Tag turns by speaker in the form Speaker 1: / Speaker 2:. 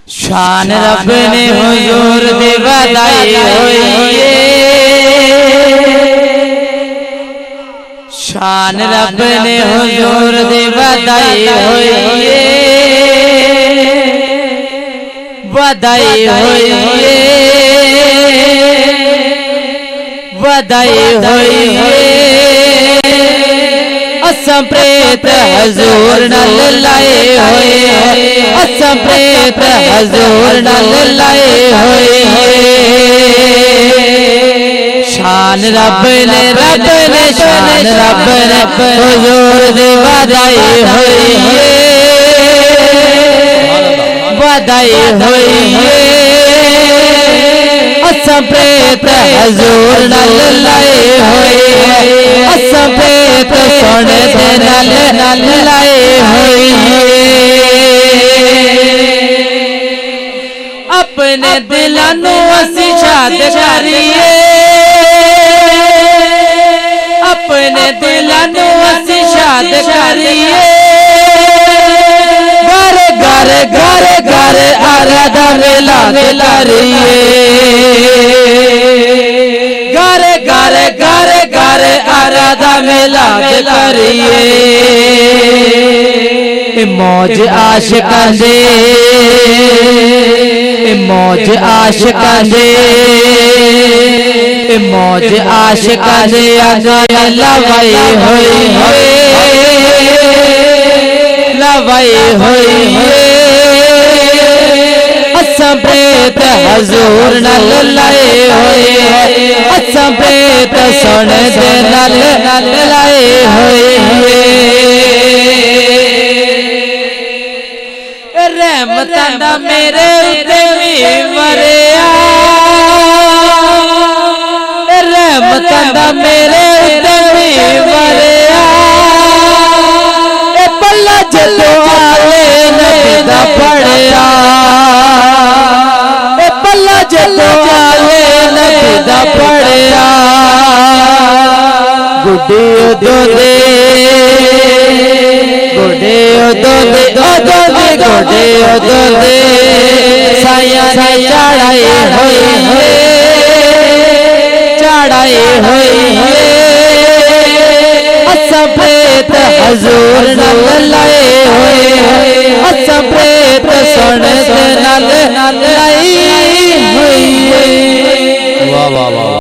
Speaker 1: शान रब ने हुजूर दी वदाई होई शान रब ने हुजूर दी वदाई होई वदाई होई वदाई होई असम प्रेत हजूर नल लाए होए असम प्रेत हजूर नल लाए होए शान रब ने शान रब ने हुजूर दी वदाई होई वदाई होई असम प्रेत हजूर नल लाए होए असम प्रेत सोने दे नल लाए होए अपने दिलानू असी शाद करिए अपने दिलानू असी शाद करिए घर घर घर आराधा वेला करिए घर घर घर घर आराधा मेला करिए मौज आशिकां दे मौज आशिकां दे मौज आशिकां दे अगा लवाई होई लवाई होई असम प्रेत हजूर नल लाए होए असम प्रेत सोने दे नल लाए होए रहमतां दा मेरे उत्ते भी वरिया रहमतां दा मेरे उत्ते भी वरिया पल्ला जदों आले नबी दा पढ़िया पल्ला जदों आले नबी दा पढ़िया गुड्डे उदो दे गुड्डे उदो दे गुड्डे उदो दे साया ने चढ़ाई होई चढ़ाई होई असम प्रेत हजूर नल लाए होए असम प्रेत सोने दे नल लाई हुई। वाह वाह वाह।